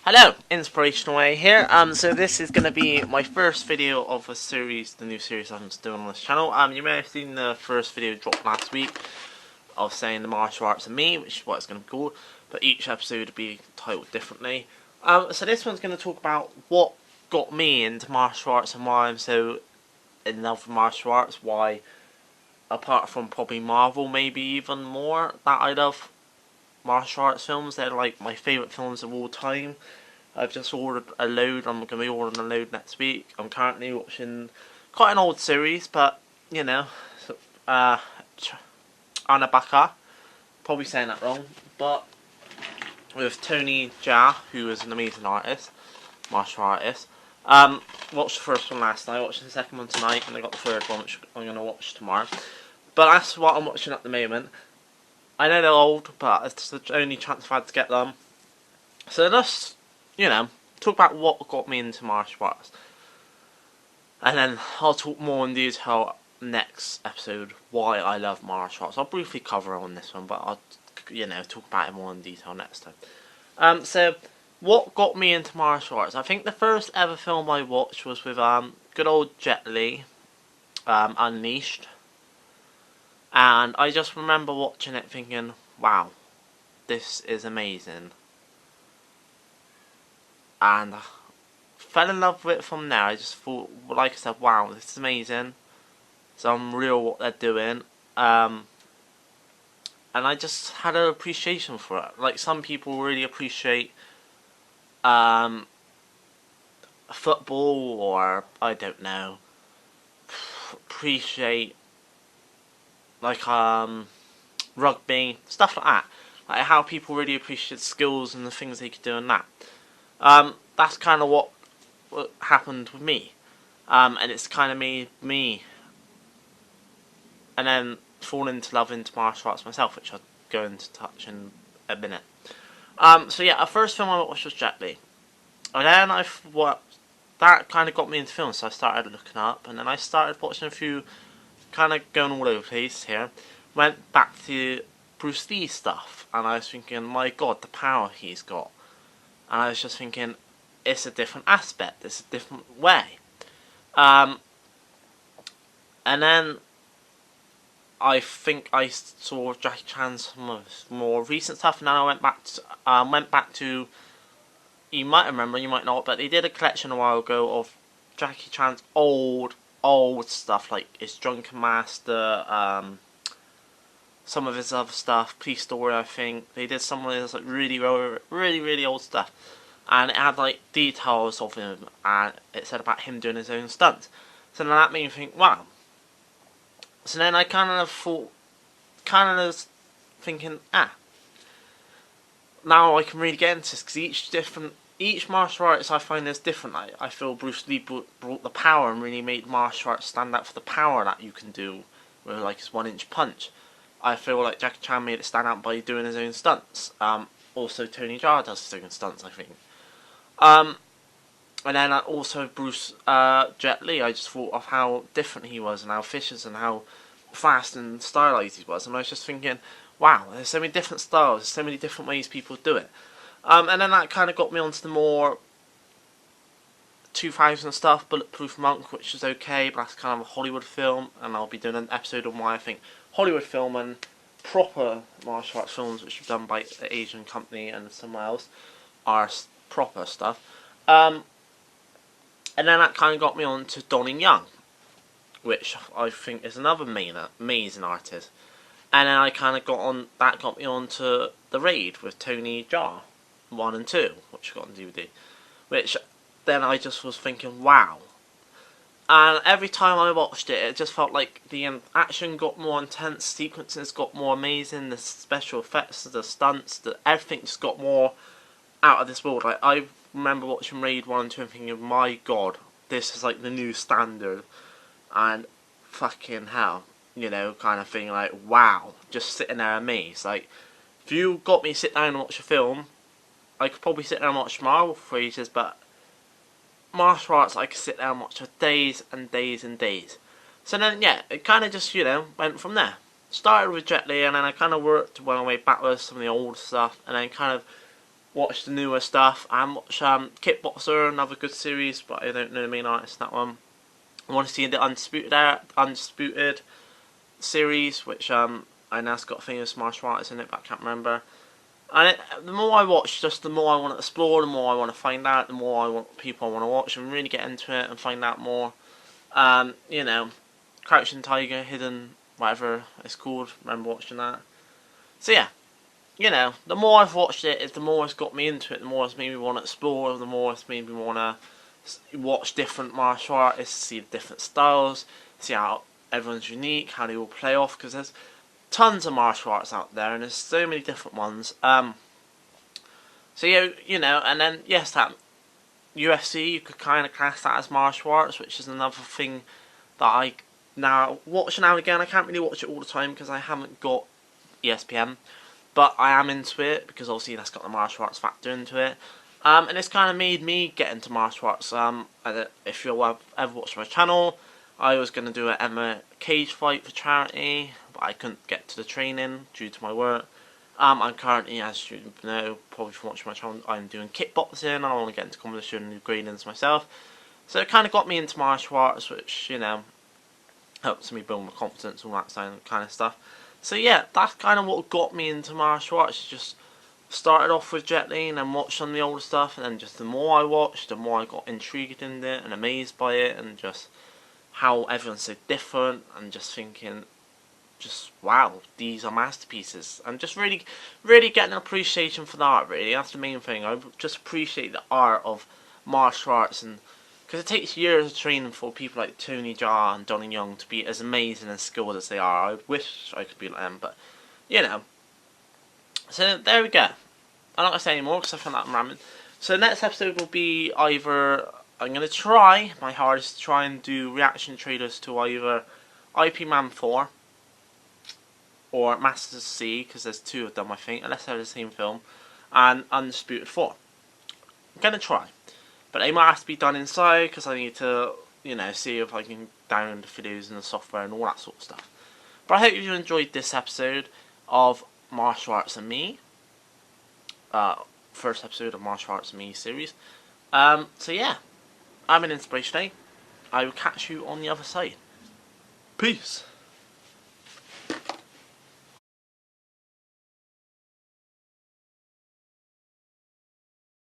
Hello, Inspirational Way here. So this is going to be my first video of a series, the new series I'm doing on this channel. You may have seen the first video dropped last week of saying the martial arts and me, which is what it's going to be called, but each episode will be titled differently. So this one's going to talk about what got me into martial arts and why I'm so in love with martial arts, why, apart from probably Marvel, maybe even more, that I love martial arts films. They're like my favourite films of all time. I've just ordered a load. I'm going to be ordering a load next week. I'm currently watching quite an old series, but you know, Anabaka. Probably saying that wrong, but with Tony Jaa, who is an amazing artist, martial artist. Watched the first one last night. Watched the second one tonight, and I got the third one, which I'm going to watch tomorrow. But that's what I'm watching at the moment. I know they're old, but it's the only chance I've had to get them. So let's, talk about what got me into martial arts. And then I'll talk more in detail next episode why I love martial arts. I'll briefly cover on this one, but I'll, talk about it more in detail next time. So what got me into martial arts? I think the first ever film I watched was with good old Jet Li, Unleashed. And I just remember watching it thinking, wow, this is amazing. And I fell in love with it from there. I just thought, like I said, wow, this is amazing. It's unreal what they're doing. And I just had an appreciation for it. Like some people really appreciate football, or I don't know, appreciate like rugby, stuff like that. Like how people really appreciate skills and the things they could do in that. That's kind of what happened with me. And it's kind of made me and then fall into love into martial arts myself, which I'll go into touch in a minute. So yeah, the first film I watched was Jet Li. And then that kind of got me into films, so I started looking up, and then I started watching a few, kind of going all over the place here. Went back to Bruce Lee stuff, and I was thinking, my god, the power he's got. And I was just thinking, it's a different aspect, it's a different way. And then I think I saw Jackie Chan's more recent stuff, and then I went back to, you might remember, you might not, but they did a collection a while ago of Jackie Chan's old stuff, like his Drunken Master, some of his other stuff, Police Story, I think. They did some of his like really old stuff, and it had like details of him, and it said about him doing his own stunts. So then that made me think, wow. So then I kind of thinking, now I can really get into this, because each martial artist I find is different. I feel Bruce Lee brought the power and really made martial arts stand out for the power that you can do with like his 1-inch punch. I feel like Jackie Chan made it stand out by doing his own stunts. Also Tony Jaa does his own stunts, I think. And then also Jet Li, I just thought of how different he was and how vicious and how fast and stylized he was. And I was just thinking, wow, there's so many different styles, there's so many different ways people do it. And then that kind of got me onto the more 2000 stuff, Bulletproof Monk, which is okay, but that's kind of a Hollywood film, and I'll be doing an episode on why I think Hollywood film and proper martial arts films, which are done by the Asian company and somewhere else, are proper stuff. And then that kind of got me on to Donnie Yen, which I think is another amazing artist. And then I kind of got me on to The Raid with Tony Jaa, 1 and 2, which I got on DVD. Which then I just was thinking, wow. And every time I watched it, it just felt like the action got more intense, sequences got more amazing, the special effects, the stunts, everything just got more out of this world. Like, I remember watching Raid 1 and 2 and thinking, my god, this is like the new standard. And fucking hell, kind of thing, like, wow, just sitting there amazed. Like, if you got me to sit down and watch a film, I could probably sit down and watch Marvel for ages, but martial arts I could sit down and watch for days and days and days. So then, yeah, it kind of just, went from there. Started with Jet Li, and then I kind of worked my way backwards, some of the old stuff, and then kind of watch the newer stuff, and watch Kickboxer, another good series, but I don't know the main artist in that one. I want to see the Undisputed series, which I know it's got famous martial artists in it, but I can't remember. And the more I watch, just the more I want to explore, the more I want to find out, the more I want people I want to watch and really get into it and find out more. You know, Crouching Tiger, Hidden, whatever it's called. Remember watching that? So yeah, you know, the more I've watched it, the more it's got me into it. The more it's made me want to explore. The more it's made me want to watch different martial artists, see the different styles, see how everyone's unique, how they all play off. Because there's tons of martial arts out there, and there's so many different ones. So you know, and then yes, that UFC, you could kind of class that as martial arts, which is another thing that I now watch now and again. I can't really watch it all the time because I haven't got ESPN, but I am into it because obviously that's got the martial arts factor into it. And it's kind of made me get into martial arts. If you've ever watched my channel, I was going to do an MMA cage fight for charity, but I couldn't get to the training due to my work. I'm currently, as you know, probably from watching my channel, I'm doing kickboxing, and I want to get into competition and gradings myself. So it kind of got me into martial arts, which, you know, helps me build my confidence, all that kind of stuff. So yeah, that's kind of what got me into martial arts. Just started off with Jet Li and then watched some of the older stuff, and then just the more I watched, the more I got intrigued in it and amazed by it, and just how everyone's so different, and just thinking, just wow, these are masterpieces, and just really getting an appreciation for the art. Really, that's the main thing. I just appreciate the art of martial arts, and because it takes years of training for people like Tony Jaa and Donnie Young to be as amazing and skilled as they are. I wish I could be like them, but you know. So there we go. I'm not going to say anymore because I found that I'm rambling. So the next episode will be either, I'm going to try my hardest to try and do reaction trailers to either IP Man 4 or Masters C, because there's two of them I think, unless they're the same film, and Undisputed 4. I'm going to try. But they might have to be done inside because I need to, you know, see if I can download the videos and the software and all that sort of stuff. But I hope you enjoyed this episode of Martial Arts and Me. First episode of Martial Arts and Me series. So yeah, I'm an Inspiration. I will catch you on the other side. Peace.